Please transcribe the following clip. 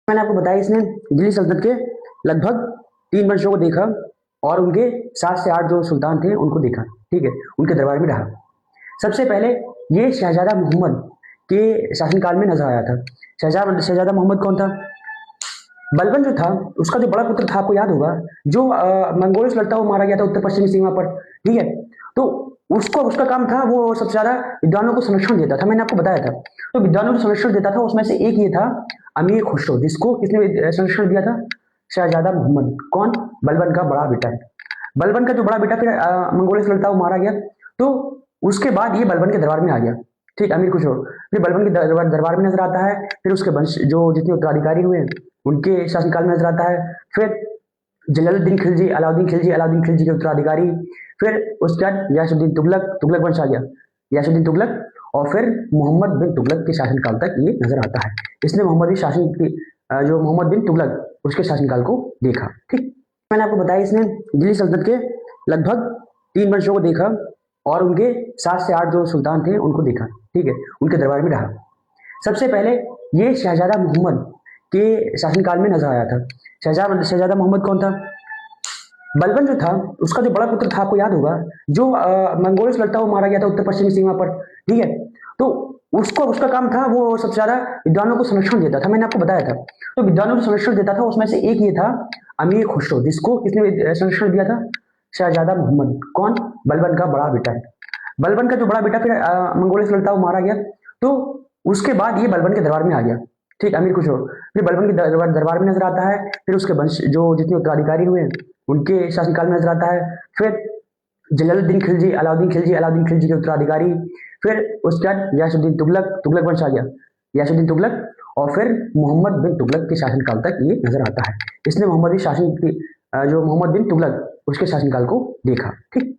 मैंने आपको बताया इसने दिल्ली सल्तनत के लगभग 3 वंशों को देखा और उनके 7 से 8 जो सुल्तान थे उनको देखा। ठीक है, उनके दरबार में रहा। सबसे पहले ये शहजादा मोहम्मद के शासनकाल में नजर आया था। शहजादा मोहम्मद कौन था? बलबन जो था उसका जो बड़ा पुत्र था, आपको याद होगा, जो मंगोलियों से लड़ता हुआ मारा गया था उत्तर पश्चिमी सीमा पर। ठीक है, तो उसको उसका काम था, वो सबसे ज्यादा विद्वानों को संरक्षण देता था। मैंने आपको बताया था, तो विद्वानों को संरक्षण देता था। उसमें से एक ये था अमीर खुसरो, जिसको किसने संरक्षण दिया था? शहजादा मोहम्मद। कौन? बलबन का बड़ा बेटा है। बलबन का जो बड़ा बेटा फिर मंगोलियों से लड़ता हुआ मारा गया, तो उसके बाद ये बलबन के दरबार में आ गया। ठीक, अमीर खुसरो फिर बलबन के दरबार में नजर आता है। फिर उसके वंश जो जितने उत्तराधिकारी हुए उनके शासनकाल में नजर आता है। फिर जलालुद्दीन खिलजी, अलाउद्दीन खिलजी के उत्तराधिकारी। फिर उसके बाद यासुद्दीन तुगलक, तुगलक वंश आ गया, यासुद्दीन तुगलक। और फिर मोहम्मद बिन तुगलक के शासनकाल तक ये नजर आता है। इसने मोहम्मदी शासन की जो मोहम्मद बिन तुगलक उसके शासनकाल को देखा। ठीक, मैंने आपको बताया इसने दिल्ली सल्तनत के लगभग 3 वंशों को देखा और उनके 7 से 8 जो सुल्तान थे उनको देखा। ठीक है, उनके दरबार में रहा। सबसे पहले ये शहजादा मोहम्मद के शासनकाल में नजर आया था। शहजादा मोहम्मद कौन था? बलबन जो था उसका जो बड़ा पुत्र था, आपको याद होगा, जो मंगोलियों से लड़ता हुआ मारा गया था उत्तर पश्चिमी सीमा पर। ठीक है, तो उसको उसका काम था, वो सबसे ज्यादा विद्वानों को संरक्षण देता था। मैंने आपको बताया था, तो विद्वानों को संरक्षण देता था। उसमें से एक ये था अमीर खुसरो, जिसको किसने संरक्षण दिया था? शहजादा मोहम्मद। कौन? बलबन का बड़ा बेटा है। बलबन का जो बड़ा बेटा फिर मंगोलियों से लड़ता हुआ मारा गया, तो उसके बाद ये बलबन के दरबार में आ गया। ठीक, अमीर खुसरो फिर बलबन के दरबार में नजर आता है। फिर उसके वंश जो जितने उत्तराधिकारी हुए उनके शासनकाल में नजर आता है। फिर जलालुद्दीन खिलजी, अलाउद्दीन खिलजी के उत्तराधिकारी। फिर उसके बाद यासुद्दीन तुगलक, तुगलक वंश आ गया, यासुद्दीन तुगलक। और फिर मोहम्मद बिन तुगलक के शासनकाल तक ये नजर आता है। इसने मोहम्मदी शासन की जो मोहम्मद बिन तुगलक उसके शासनकाल को देखा। ठीक।